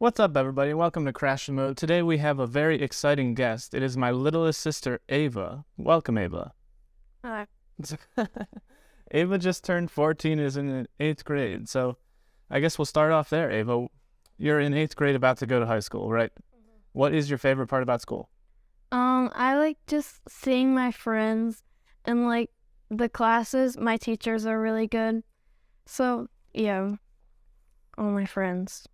What's up, everybody? Welcome to Crash Mode. Today we have a very exciting guest. It is my littlest sister, Ava. Welcome, Ava. Hi. Ava just turned 14, is in 8th grade. So I guess we'll start off there, Ava. You're in 8th grade about to go to high school, right? Mm-hmm. What is your favorite part about school? I like just seeing my friends and like the classes. My teachers are really good. So, yeah, all my friends.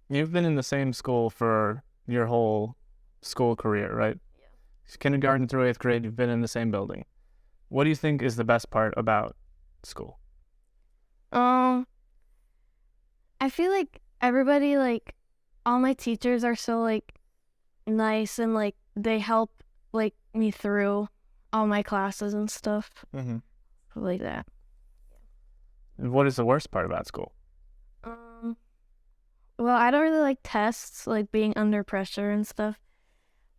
You've been in the same school for your whole school career, right? Yeah. Kindergarten through 8th grade, you've been in the same building. What do you think is the best part about school? I feel like everybody, like, all my teachers are so, like, nice and, like, they help, like, me through all my classes and stuff. Mm-hmm. Like that. And what is the worst part about school? Well, I don't really like tests, like being under pressure and stuff,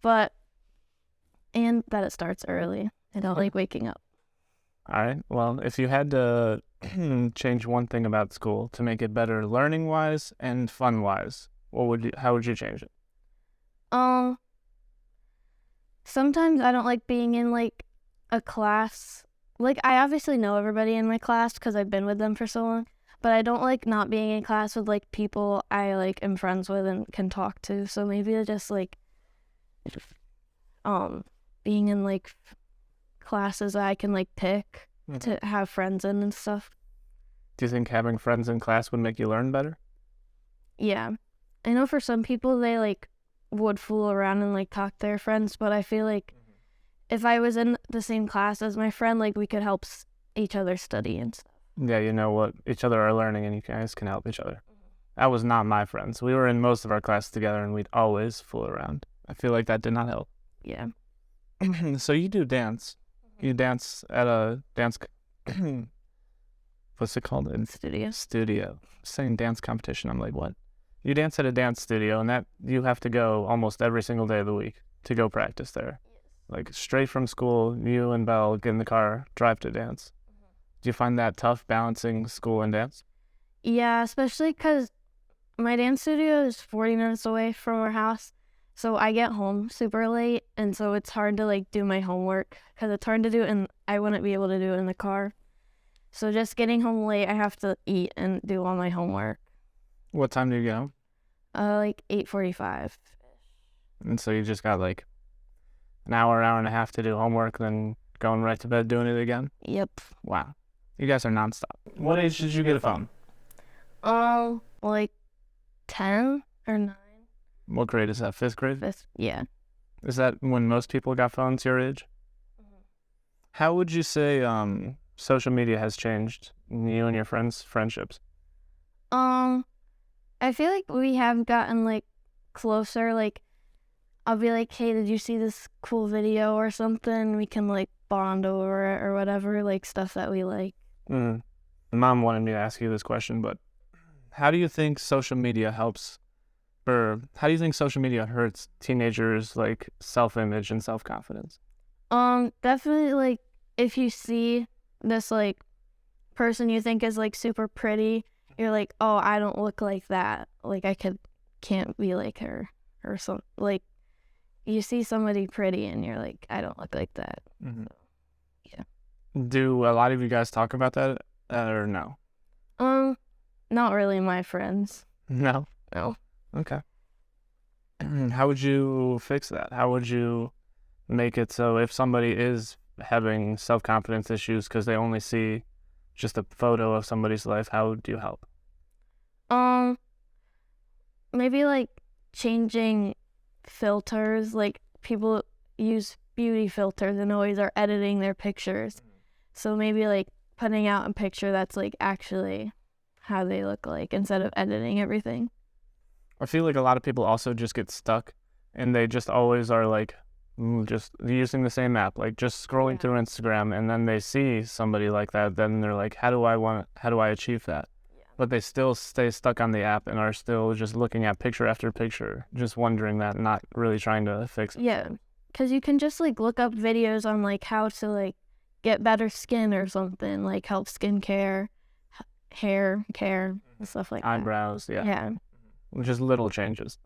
and that it starts early. I don't like waking up. All right. Well, if you had to change one thing about school to make it better learning-wise and fun-wise, how would you change it? Sometimes I don't like being in, like, a class. Like, I obviously know everybody in my class because I've been with them for so long. But I don't like not being in class with, like, people I, like, am friends with and can talk to. So maybe I just, like, being in, like, classes I can, like, pick to have friends in and stuff. Do you think having friends in class would make you learn better? Yeah. I know for some people they, like, would fool around and, like, talk to their friends. But I feel like if I was in the same class as my friend, like, we could help each other study and stuff. Yeah, you know what each other are learning and you guys can help each other. That was not my friends. We were in most of our classes together and we'd always fool around. I feel like that did not help. Yeah. So you do dance. You dance at a dance... what's it called? Studio. Saying dance competition. I'm like, what? You dance at a dance studio and that you have to go almost every single day of the week to go practice there. Yes. Like straight from school, you and Belle get in the car, drive to dance. Do you find that tough balancing school and dance? Yeah, especially because my dance studio is 40 minutes away from our house. So I get home super late, and so it's hard to, like, do my homework because it's hard to do, and I wouldn't be able to do it in the car. So just getting home late, I have to eat and do all my homework. What time do you get home? Like 8:45. And so you just got, like, an hour and a half to do homework, then going right to bed doing it again? Yep. Wow. You guys are nonstop. What age did you get a phone? Like 10 or 9. What grade is that? 5th grade? 5th, yeah. Is that when most people got phones your age? Mm-hmm. How would you say social media has changed you and your friends' friendships? I feel like we have gotten, like, closer. Like, I'll be like, hey, did you see this cool video or something? We can, like, bond over it or whatever, like, stuff that we like. Mom wanted me to ask you this question, but how do you think social media helps, or how do you think social media hurts teenagers' like self-image and self-confidence? Definitely, like, if you see this, like, person you think is, like, super pretty, you're like, oh, I don't look like that. Like, can't be like her or something. Like, you see somebody pretty and you're like, I don't look like that. Mm-hmm. So, yeah. Do a lot of you guys talk about that or no? Not really my friends. No? No. Okay. How would you fix that? How would you make it so if somebody is having self-confidence issues because they only see just a photo of somebody's life, how do you help? Maybe, like, changing filters. Like, people use beauty filters and always are editing their pictures. So maybe, like, putting out a picture that's, like, actually how they look like instead of editing everything. I feel like a lot of people also just get stuck and they just always are like just using the same app, like just scrolling through Instagram, and then they see somebody like that, then they're like, how do I achieve that? Yeah. But they still stay stuck on the app and are still just looking at picture after picture, just wondering that, not really trying to fix it. Yeah, because you can just, like, look up videos on, like, how to, like, get better skin or something, like help skincare, hair care, and stuff like that. Eyebrows, yeah. Yeah. just little changes.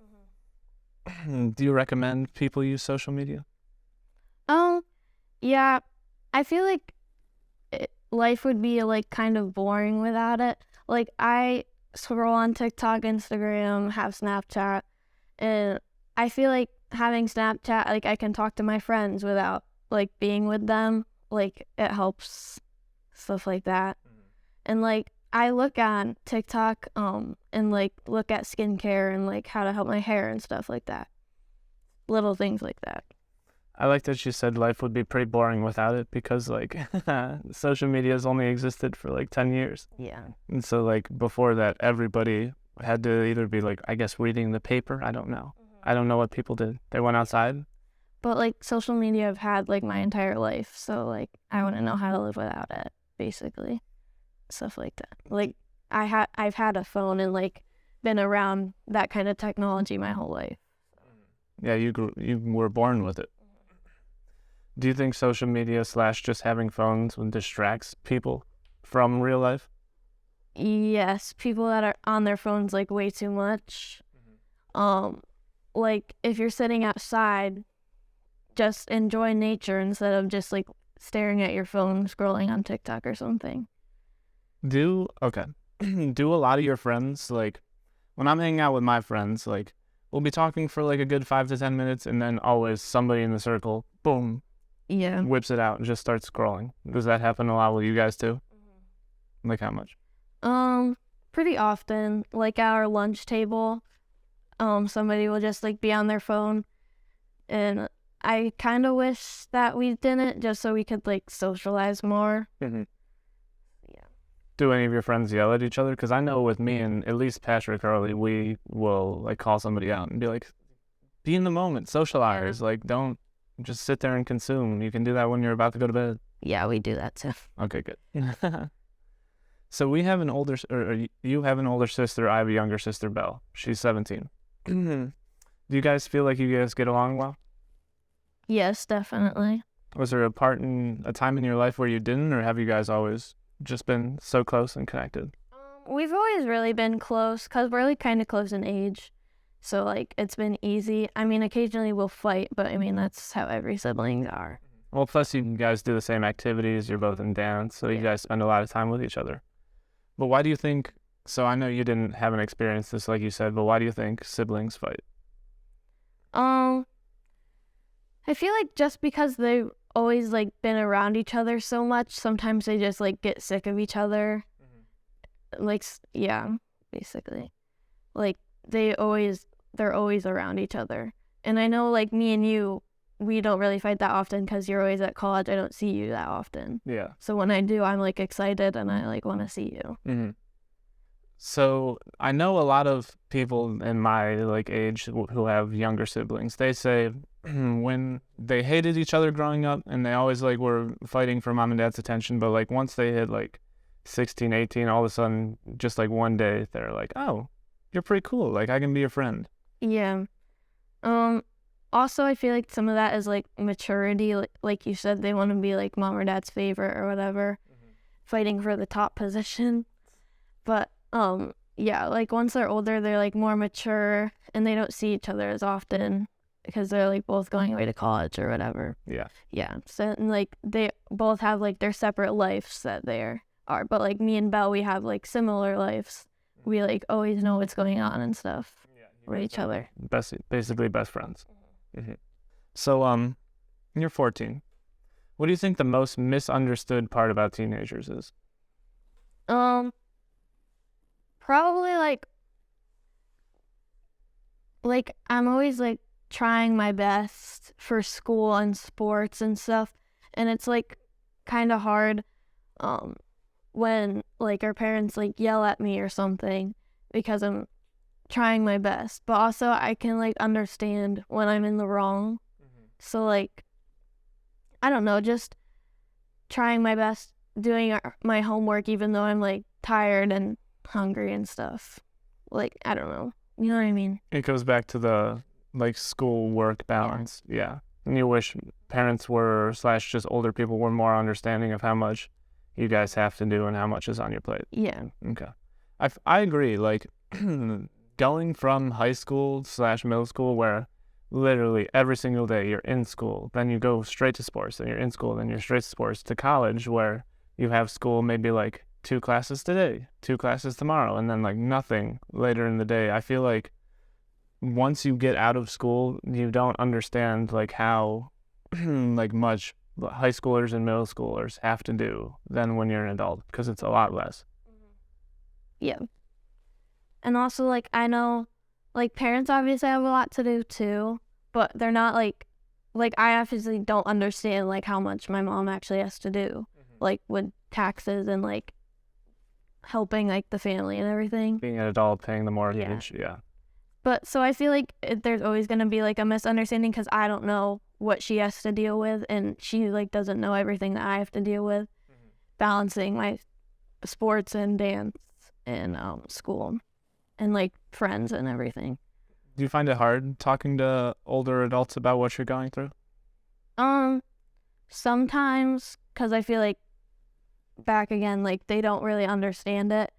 Do you recommend people use social media? Yeah, I feel like life would be like kind of boring without it. Like I scroll on TikTok, Instagram, have Snapchat, and I feel like having Snapchat, like I can talk to my friends without like being with them. Like it helps, stuff like that. And like I look on TikTok, and like look at skincare and like how to help my hair and stuff like that. Little things like that. I like that you said life would be pretty boring without it because, like, social media has only existed for like 10 years. Yeah. And so, like, before that, everybody had to either be, like, I guess, reading the paper. I don't know. I don't know what people did. They went outside. But like social media I've had like my entire life, so like I wouldn't know how to live without it, basically. Stuff like that. Like I've had a phone and like been around that kind of technology my whole life. Yeah, you were born with it. Do you think social media / just having phones distracts people from real life? Yes, people that are on their phones like way too much. Like if you're sitting outside, just enjoy nature instead of just like staring at your phone, scrolling on TikTok or something. Do a lot of your friends, like, when I'm hanging out with my friends, like, we'll be talking for like a good 5 to 10 minutes, and then always somebody in the circle, boom, Yeah. whips it out and just starts scrolling. Does that happen a lot with you guys too? Like how much? Pretty often, like at our lunch table, somebody will just like be on their phone, and I kind of wish that we didn't, just so we could like socialize more. Mm-hmm. Yeah. Do any of your friends yell at each other? Because I know with me and at least Patrick Early, we will like call somebody out and be like, be in the moment, socialize. Like, don't just sit there and consume. You can do that when you're about to go to bed. Yeah, we do that too. Okay, good. So we have you have an older sister. I have a younger sister, Belle. She's 17. Do you guys feel like you guys get along well? Yes, definitely. Was there a time in your life where you didn't, or have you guys always just been so close and connected? We've always really been close because we're like kind of close in age. So like it's been easy. I mean, occasionally we'll fight, but I mean, that's how every sibling are. Well, plus you guys do the same activities. You're both in dance, so you guys spend a lot of time with each other. But why do you think, so I know you didn't have an experience this like you said, but why do you think siblings fight? I feel like just because they've always like been around each other so much, sometimes they just like get sick of each other. Like, yeah, basically. Like they're always around each other. And I know like me and you, we don't really fight that often because you're always at college. I don't see you that often. Yeah. So when I do, I'm like excited and I like want to see you. Mm-hmm. So I know a lot of people in my like age who have younger siblings. They say when they hated each other growing up and they always like were fighting for mom and dad's attention, but like once they hit like 16, 18, all of a sudden, just like one day, they're like, oh, you're pretty cool. Like I can be your friend. Yeah. Also, I feel like some of that is like maturity. Like you said, they want to be like mom or dad's favorite or whatever, fighting for the top position. But yeah, like once they're older, they're like more mature and they don't see each other as often because they're like both going away to college or whatever. Yeah. Yeah. So and, like they both have like their separate lives that they are. But like me and Belle, we have like similar lives. We like always know what's going on and stuff with each other. Basically best friends. Mm-hmm. So you're 14. What do you think the most misunderstood part about teenagers is? Probably like I'm always like trying my best for school and sports and stuff, and it's like kind of hard when like our parents like yell at me or something because I'm trying my best, but also I can like understand when I'm in the wrong. So like I don't know, just trying my best, doing my homework even though I'm like tired and hungry and stuff. Like I don't know, you know what I mean? It goes back to the like school work balance. Yeah. And you wish parents were / just older people were more understanding of how much you guys have to do and how much is on your plate. Yeah. Okay. I agree. Like going from high school / middle school where literally every single day you're in school, then you go straight to sports, then you're in school, then you're straight to sports, to college where you have school maybe like 2 classes today, 2 classes tomorrow, and then like nothing later in the day. I feel like once you get out of school, you don't understand like how like much high schoolers and middle schoolers have to do than when you're an adult, because it's a lot less. Yeah. And also, like, I know, like, parents obviously have a lot to do too, but they're not like I obviously don't understand like how much my mom actually has to do, like with taxes and like helping like the family and everything. Being an adult, paying the mortgage, yeah. But so I feel like there's always going to be like a misunderstanding because I don't know what she has to deal with, and she like doesn't know everything that I have to deal with, balancing my sports and dance and school and like friends and everything. Do you find it hard talking to older adults about what you're going through? Sometimes, because I feel like back again, like they don't really understand it,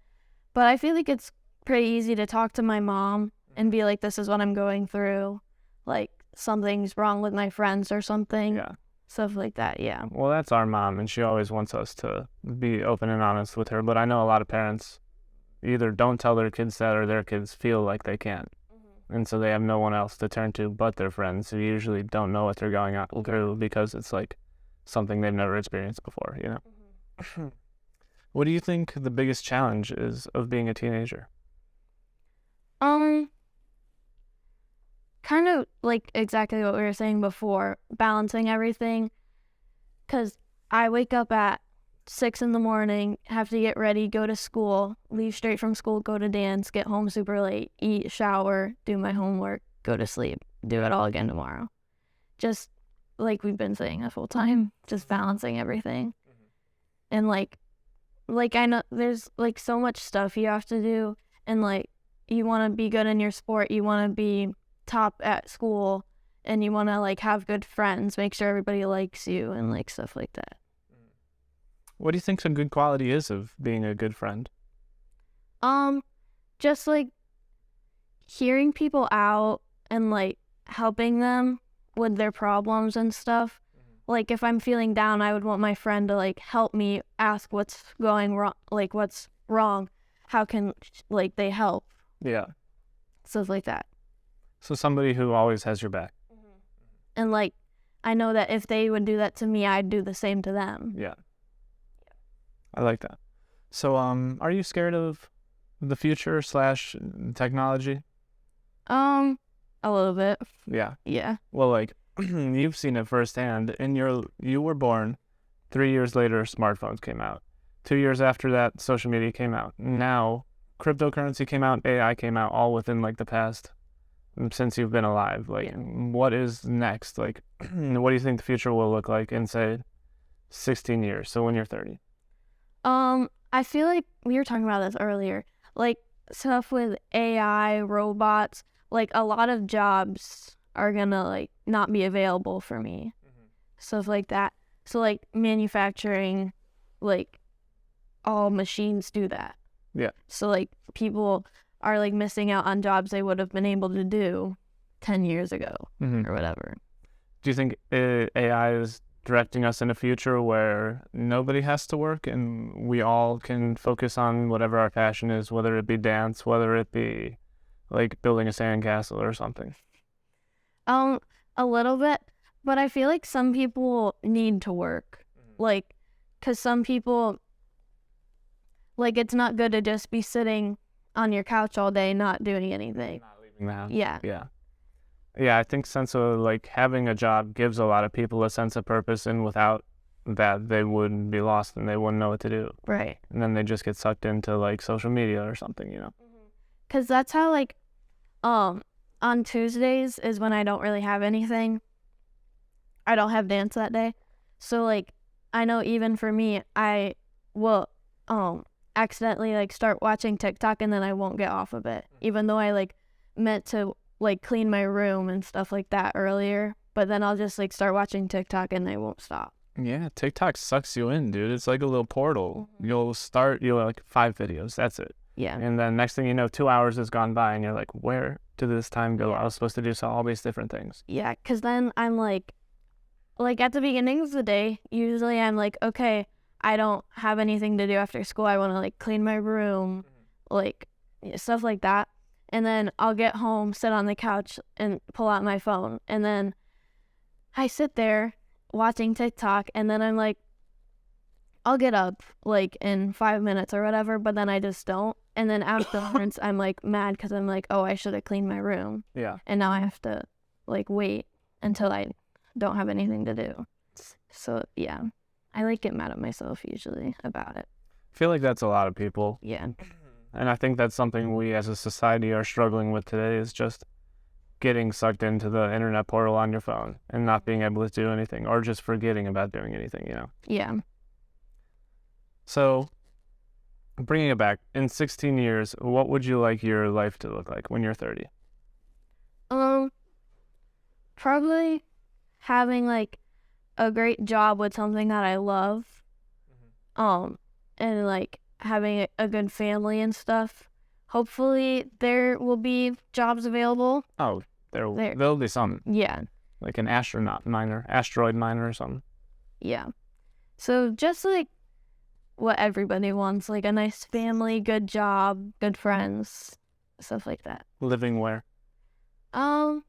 but I feel like it's pretty easy to talk to my mom and be like, this is what I'm going through, like something's wrong with my friends or something. Yeah. Stuff like that, yeah. Well, that's our mom, and she always wants us to be open and honest with her, but I know a lot of parents either don't tell their kids that or their kids feel like they can't. And so they have no one else to turn to but their friends, who usually don't know what they're going through because it's like something they've never experienced before, you know? What do you think the biggest challenge is of being a teenager? Kind of like exactly what we were saying before, balancing everything. Because I wake up at 6 a.m, have to get ready, go to school, leave straight from school, go to dance, get home super late, eat, shower, do my homework, go to sleep, do it all again tomorrow. Just like we've been saying the whole time, just balancing everything. And like I know there's like so much stuff you have to do, and like you want to be good in your sport, you want to be top at school, and you want to like have good friends, make sure everybody likes you and like stuff like that. What do you think a good quality is of being a good friend? Just like hearing people out and like helping them with their problems and stuff. Like if I'm feeling down, I would want my friend to like help me, ask what's going wrong, like what's wrong, how can like they help. Yeah. Stuff like that. So somebody who always has your back. And like I know that if they would do that to me, I'd do the same to them. Yeah. I like that. So are you scared of the future / technology? A little bit. Yeah. Yeah. Well, like you've seen it firsthand. You were born, 3 years later smartphones came out. 2 years after that, social media came out. Now cryptocurrency came out, AI came out, all within like the past, since you've been alive. Like, what is next? Like, what do you think the future will look like in, say, 16 years? So when you're 30. I feel like we were talking about this earlier. Like, stuff with AI, robots, like, a lot of jobs are gonna, like, not be available for me. Stuff like that. So, like, manufacturing, like, all machines do that. Yeah. So, like, people are, like, missing out on jobs they would have been able to do 10 years ago or whatever. Do you think AI is directing us in a future where nobody has to work and we all can focus on whatever our passion is, whether it be dance, whether it be like building a sandcastle or something? A little bit, but I feel like some people need to work, like, because some people, like, it's not good to just be sitting on your couch all day not doing anything. Not leaving the house. Yeah. Yeah, I think sense of like having a job gives a lot of people a sense of purpose, and without that they would be lost and they wouldn't know what to do. Right. And then they just get sucked into like social media or something, you know. Because that's how, like, on Tuesdays is when I don't really have anything. I don't have dance that day. So, like, I know even for me, I will accidentally, like, start watching TikTok and then I won't get off of it. Even though I, like, meant to, like, clean my room and stuff like that earlier. But then I'll just, like, start watching TikTok and I won't stop. Yeah, TikTok sucks you in, dude. It's like a little portal. You'll like 5 videos. That's it. Yeah. And then next thing you know, 2 hours has gone by and you're like, where did this time go? Yeah. I was supposed to do all these different things. Yeah, because then I'm like at the beginning of the day, usually I'm like, okay, I don't have anything to do after school. I want to like clean my room, like stuff like that. And then I'll get home, sit on the couch and pull out my phone. And then I sit there watching TikTok and then I'm like, I'll get up like in 5 minutes or whatever, but then I just don't. And then afterwards, I'm like mad because I'm like, oh, I should have cleaned my room. Yeah. And now I have to like wait until I don't have anything to do. So yeah, I like get mad at myself usually about it. I feel like that's a lot of people. Yeah. And I think that's something we as a society are struggling with today is just getting sucked into the internet portal on your phone and not being able to do anything or just forgetting about doing anything, you know? Yeah. So bringing it back, in 16 years, what would you like your life to look like when you're 30? Probably having like a great job with something that I love. And like having a good family and stuff. Hopefully there will be jobs available. Oh, there'll be some. Yeah. Like an asteroid miner or something. Yeah. So just like what everybody wants, like a nice family, good job, good friends, stuff like that. Living where? I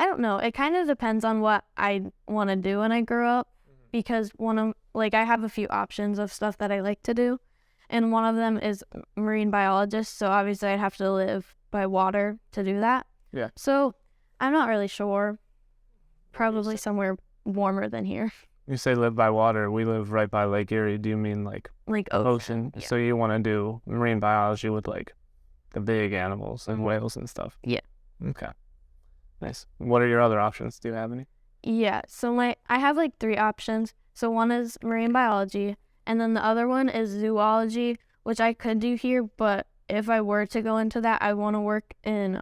don't know. It kind of depends on what I want to do when I grow up because I have a few options of stuff that I like to do. And one of them is marine biologist. So obviously I'd have to live by water to do that. Yeah. So I'm not really sure. Probably somewhere warmer than here. You say live by water. We live right by Lake Erie. Do you mean like ocean? Yeah. So you want to do marine biology with like the big animals and whales and stuff? Yeah. Okay. Nice. What are your other options? Do you have any? Yeah. So I have like 3 options. So one is marine biology, and then the other one is zoology, which I could do here, but if I were to go into that, I want to work in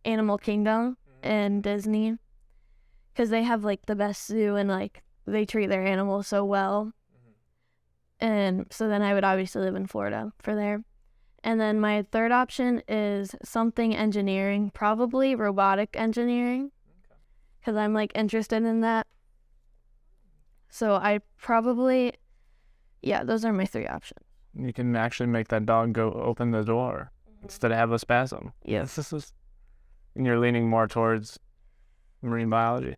Animal Kingdom and Disney. Because they have, like, the best zoo and, like, they treat their animals so well. And so then I would obviously live in Florida for there. And then my third option is something engineering, probably robotic engineering. Because I'm, like, interested in that. So I probably, those are my 3 options. You can actually make that dog go open the door instead of have a spasm. Yes. And you're leaning more towards marine biology.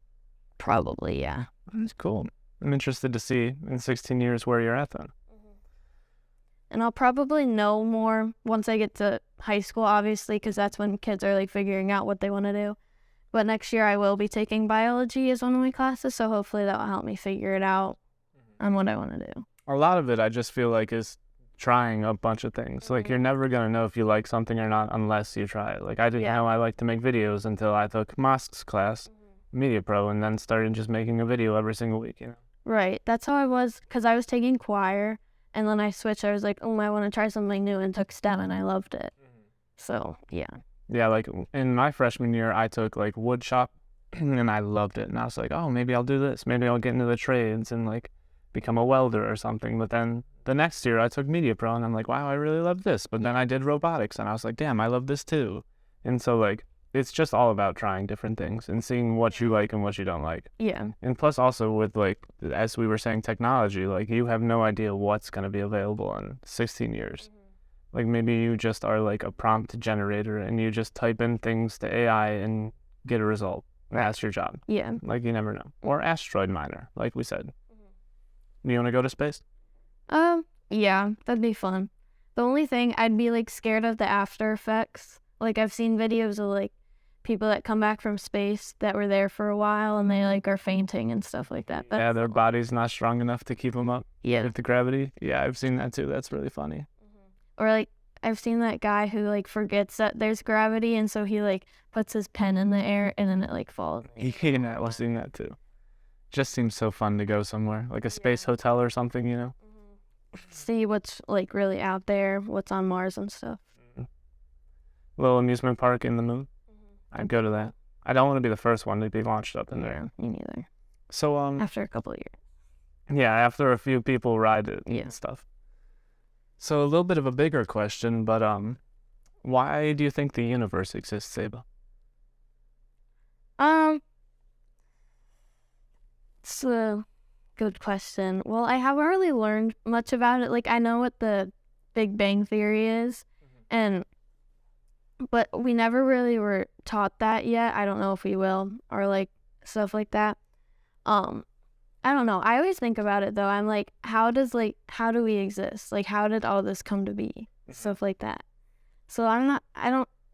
Probably, yeah. That's cool. I'm interested to see in 16 years where you're at then. And I'll probably know more once I get to high school, obviously, because that's when kids are like figuring out what they want to do. But next year I will be taking biology as one of my classes, so hopefully that will help me figure it out on what I want to do. A lot of it I just feel like is trying a bunch of things. Like you're never going to know if you like something or not unless you try it. Like I didn't know I like to make videos until I took Mosk's class. Media Pro, and then started just making a video every single week, you know? Right. That's how I was, because I was taking choir, and then I switched. I was like, I want to try something new, and took STEM, and I loved it. So, yeah. Yeah, like in my freshman year, I took like wood shop, and I loved it. And I was like, oh, maybe I'll do this. Maybe I'll get into the trades and like become a welder or something. But then the next year, I took Media Pro, and I'm like, wow, I really love this. But then I did robotics, and I was like, damn, I love this too. And so like, it's just all about trying different things and seeing what you like and what you don't like. Yeah. And plus also with like, as we were saying, technology, like you have no idea what's going to be available in 16 years. Like maybe you just are like a prompt generator and you just type in things to AI and get a result. That's your job. Yeah. Like you never know. Or asteroid miner, like we said. Do you want to go to space? Yeah, that'd be fun. The only thing, I'd be like scared of the after effects. Like I've seen videos of like people that come back from space that were there for a while and they like are fainting and stuff like that. Yeah, their body's not strong enough to keep them up. Yeah. With the gravity. Yeah, I've seen that too. That's really funny. Or like I've seen that guy who like forgets that there's gravity and so he like puts his pen in the air and then it like falls. Yeah, I've seen that too. Just seems so fun to go somewhere, like a space hotel or something, you know? See what's like really out there, what's on Mars and stuff. Little amusement park in the moon. I'd go to that. I don't want to be the first one to be launched up in there. Me neither. So After a couple of years. yeah, after a few people ride it and stuff. So a little bit of a bigger question, but why do you think the universe exists, Ava? Um, it's a good question. Well, I haven't really learned much about it. Like, I know what the Big Bang Theory is, and but we never really were taught that yet. I don't know if we will, or like stuff like that. Um, I don't know. I always think about it though. I'm like, how do we exist? Like, how did all this come to be? Stuff like that. So not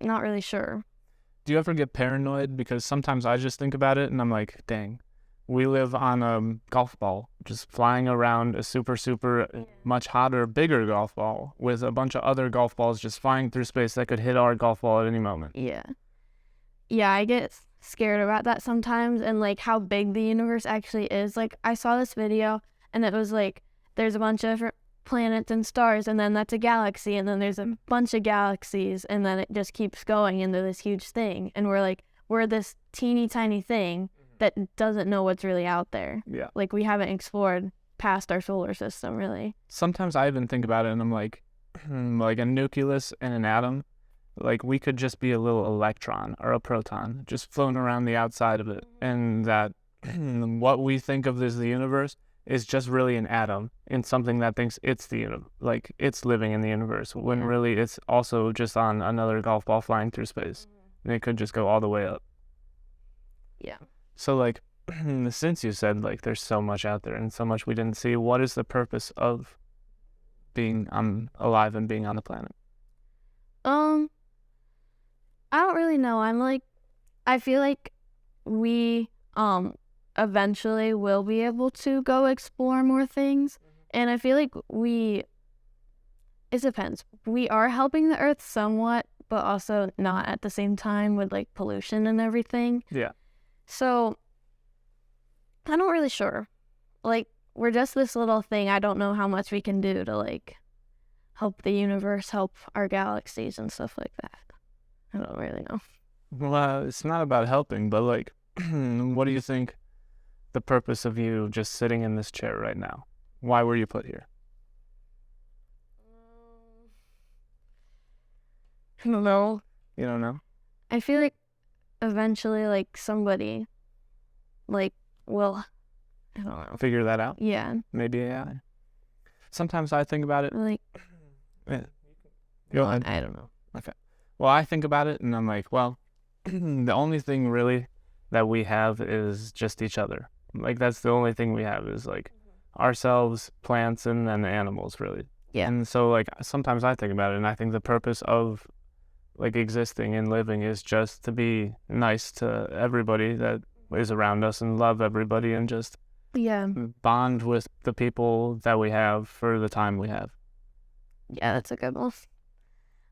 really sure. Do you ever get paranoid? Because sometimes I just think about it and I'm like, dang, we live on a golf ball just flying around a super, super much hotter, bigger golf ball with a bunch of other golf balls just flying through space that could hit our golf ball at any moment. Yeah. Yeah, I get scared about that sometimes and like how big the universe actually is. Like I saw this video and it was like there's a bunch of different planets and stars and then that's a galaxy and then there's a bunch of galaxies and then it just keeps going into this huge thing and we're this teeny tiny thing that doesn't know what's really out there. Yeah. Like we haven't explored past our solar system really. Sometimes I even think about it and I'm like, like a nucleus and an atom, like we could just be a little electron or a proton just floating around the outside of it. And that what we think of as the universe is just really an atom in something that thinks it's the universe, like it's living in the universe, when really it's also just on another golf ball flying through space. And it could just go all the way up. Yeah. So like, since you said like there's so much out there and so much we didn't see, what is the purpose of being alive and being on the planet? I don't really know. I feel like we eventually will be able to go explore more things. And I feel like it depends. We are helping the earth somewhat, but also not at the same time with like pollution and everything. Yeah. So I'm not really sure. Like we're just this little thing. I don't know how much we can do to like help the universe, help our galaxies and stuff like that. I don't really know. Well, it's not about helping, but like, what do you think the purpose of you just sitting in this chair right now? Why were you put here? I don't know. You don't know? I feel like eventually, like, somebody, like, will, I don't know. Figure that out? Yeah. Maybe AI. Sometimes I think about it. Like, Go ahead. I don't know. Okay. Well, I think about it and I'm like, well, the only thing really that we have is just each other. Like, that's the only thing we have is like ourselves, plants, and then the animals, really. Yeah. And so, like, sometimes I think about it and I think the purpose of like existing and living is just to be nice to everybody that is around us and love everybody and just bond with the people that we have for the time we have. Yeah, that's a good one.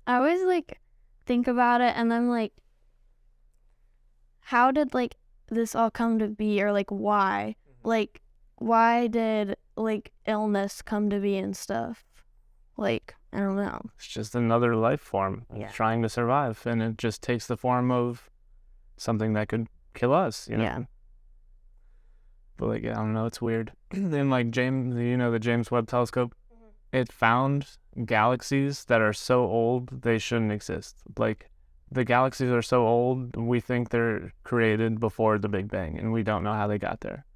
I always like think about it and then like how did like this all come to be or like why? Like why did like illness come to be and stuff? Like, I don't know. It's just another life form trying to survive, and it just takes the form of something that could kill us, you know? Yeah. But like, I don't know, it's weird. And like the James Webb Telescope, it found galaxies that are so old they shouldn't exist. Like, the galaxies are so old, we think they're created before the Big Bang, and we don't know how they got there.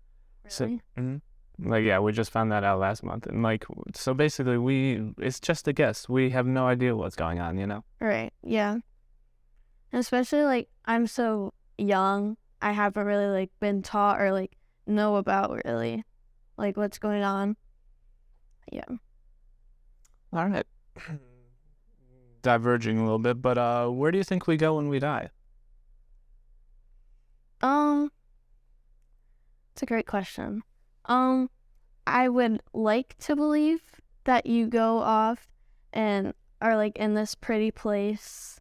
Really? So, like, yeah, we just found that out last month. And like, so basically it's just a guess. We have no idea what's going on, you know? Right, yeah. And especially like I'm so young, I haven't really like been taught or like know about really like what's going on. Yeah. All right. Diverging a little bit, but where do you think we go when we die? It's a great question. I would like to believe that you go off and are like in this pretty place,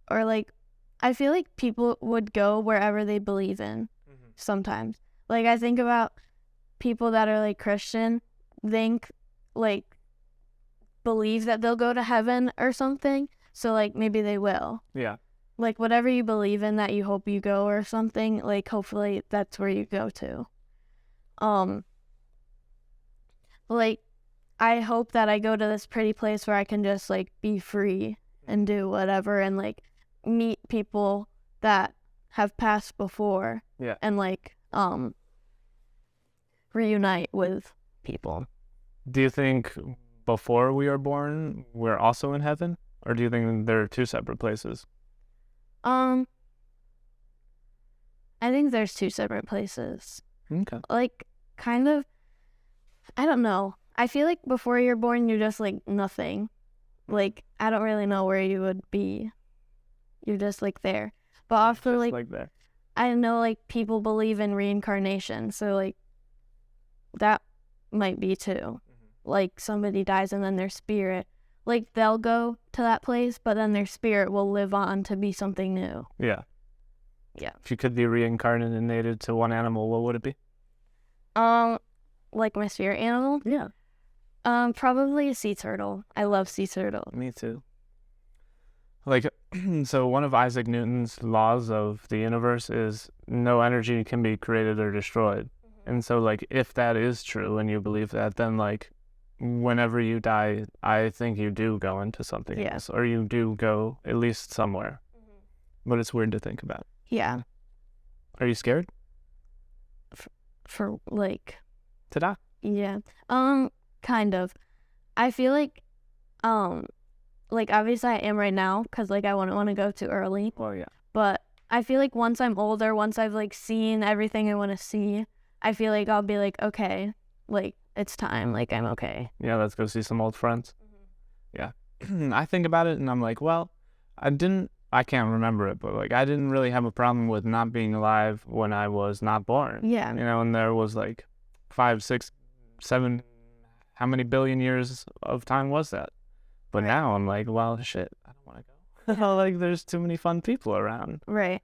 or like I feel like people would go wherever they believe in sometimes. Like I think about people that are like Christian, like believe that they'll go to heaven or something, so like maybe they will. Yeah. Like whatever you believe in that you hope you go or something, like hopefully that's where you go to. Like I hope that I go to this pretty place where I can just like be free and do whatever and like meet people that have passed before. Yeah. And like reunite with people. Do you think before we are born, we're also in heaven? Or do you think they're two separate places? I think there's two separate places. Okay. Like, kind of, I don't know. I feel like before you're born, you're just like nothing. Like, I don't really know where you would be. You're just like there. But after like there. I know like people believe in reincarnation, so like that might be too. Like somebody dies and then their spirit, like they'll go to that place, but then their spirit will live on to be something new. Yeah. Yeah. If you could be reincarnated to one animal, what would it be? Like my spirit animal? Yeah. Probably a sea turtle. I love sea turtle. Me too. Like, so one of Isaac Newton's laws of the universe is no energy can be created or destroyed. And so, like, if that is true and you believe that, then, like, whenever you die, I think you do go into something else, or you do go at least somewhere. But it's weird to think about. Yeah. Are you scared? For like... To die? Yeah. Kind of. I feel like obviously I am right now because like I wouldn't want to go too early. Well, yeah. But I feel like once I'm older, once I've like seen everything I want to see, I feel like I'll be like, okay, like it's time, like I'm okay. Yeah, let's go see some old friends. Yeah. I think about it and I'm like, well, I can't remember it, but like I didn't really have a problem with not being alive when I was not born. Yeah. You know, and there was like 5, 6, 7, how many billion years of time was that? But now I'm like, well, shit, I don't want to go. Like, there's too many fun people around. Right.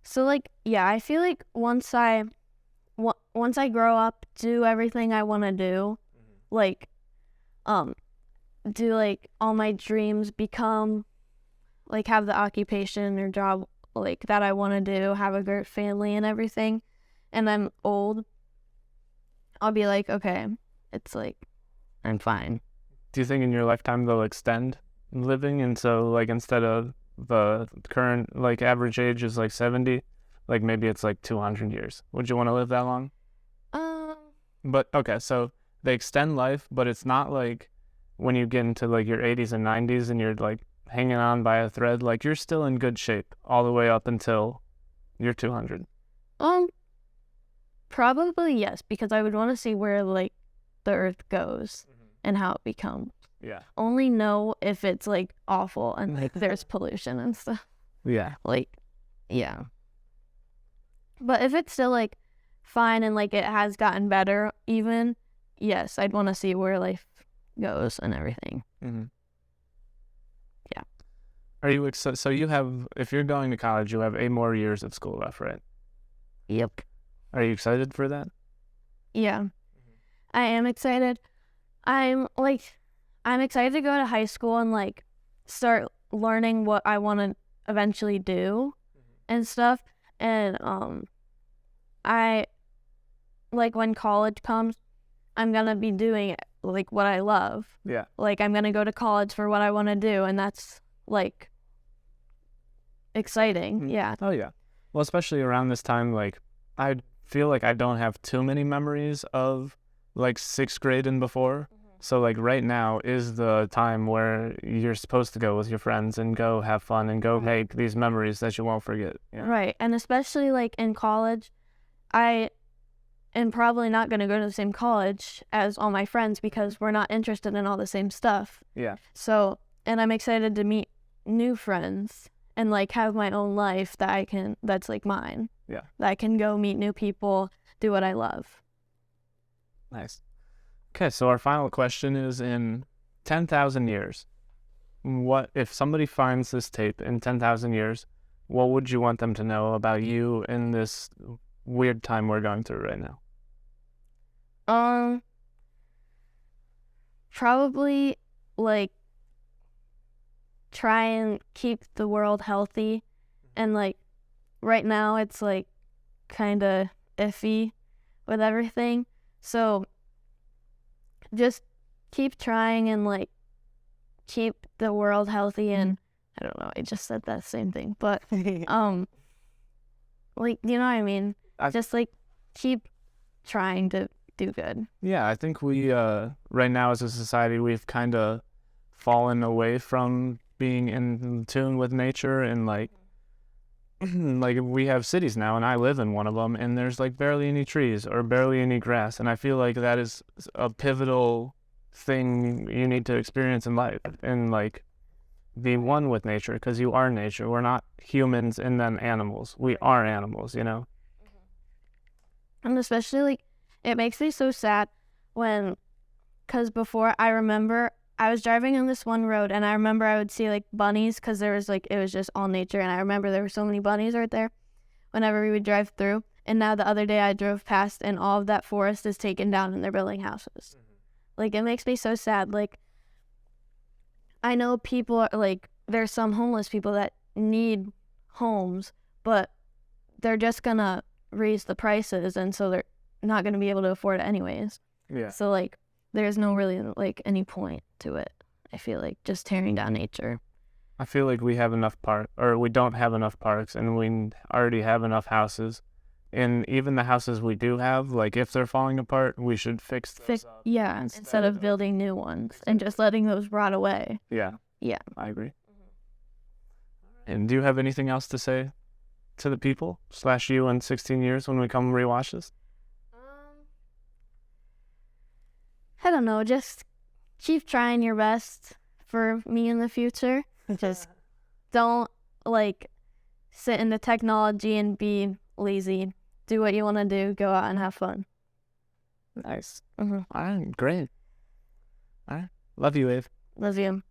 So, like, yeah, I feel like once I grow up, do everything I want to do, like, do, like, all my dreams, become, like, have the occupation or job, like, that I want to do, have a great family and everything, and I'm old, I'll be like, okay, it's, like, I'm fine. Do you think in your lifetime they'll extend living? And so, like, instead of the current, like, average age is, like, 70, like, maybe it's, like, 200 years. Would you want to live that long? But, okay, so they extend life, but it's not, like, when you get into, like, your 80s and 90s and you're, like, hanging on by a thread, like, you're still in good shape all the way up until you're 200. Probably yes, because I would want to see where, like, the Earth goes. And how it becomes. Yeah. Only know if it's like awful and like there's pollution and stuff. Yeah. Like, yeah. But if it's still like fine and like it has gotten better, even, yes, I'd want to see where life goes and everything. Mm-hmm. Yeah. Are you excited? So you have, if you're going to college, you have 8 more years of school left, right? Yep. Are you excited for that? Yeah. I am excited. I'm excited to go to high school and like start learning what I want to eventually do and stuff. And I like when college comes, I'm gonna be doing like what I love. Yeah. Like I'm gonna go to college for what I want to do, and that's like exciting. Yeah. Oh yeah. Well, especially around this time, like I feel like I don't have too many memories of like 6th grade and before. So like right now is the time where you're supposed to go with your friends and go have fun and go make these memories that you won't forget. Yeah. Right. And especially like in college, I am probably not going to go to the same college as all my friends because we're not interested in all the same stuff. Yeah. So, and I'm excited to meet new friends and like have my own life that's like mine. Yeah. That I can go meet new people, do what I love. Nice. Okay, so our final question is, in 10,000 years, what if somebody finds this tape in 10,000 years, what would you want them to know about you in this weird time we're going through right now? Probably like try and keep the world healthy, and like right now it's like kind of iffy with everything, so just keep trying and like keep the world healthy. And I don't know, I just said that same thing, but like, you know what I mean? Just like keep trying to do good. Yeah, I think we right now as a society we've kind of fallen away from being in tune with nature, and like like we have cities now and I live in one of them, and there's like barely any trees or barely any grass, and I feel like that is a pivotal thing you need to experience in life, and like be one with nature, because you are nature. We're not humans and then animals. We are animals, you know? And especially like it makes me so sad when, because before I remember I was driving on this one road and I remember I would see like bunnies, because there was like, it was just all nature, and I remember there were so many bunnies right there whenever we would drive through. And now the other day I drove past and all of that forest is taken down and they're building houses. Like, it makes me so sad. Like, I know people are like, there's some homeless people that need homes, but they're just gonna raise the prices, and so they're not gonna be able to afford it anyways. Yeah. So like there's no really like any point to it. I feel like just tearing down nature. I feel like we have enough we don't have enough parks, and we already have enough houses. And even the houses we do have, like if they're falling apart, we should fix those up. Yeah, instead of building new ones and just letting those rot away. Yeah. Yeah. I agree. And do you have anything else to say to the people / you in 16 years when we come rewatch this? I don't know, just keep trying your best for me in the future. Just don't like sit in the technology and be lazy. Do what you want to do. Go out and have fun. Nice. Mm-hmm. All right, great. All right. Love you, Ave. Love you.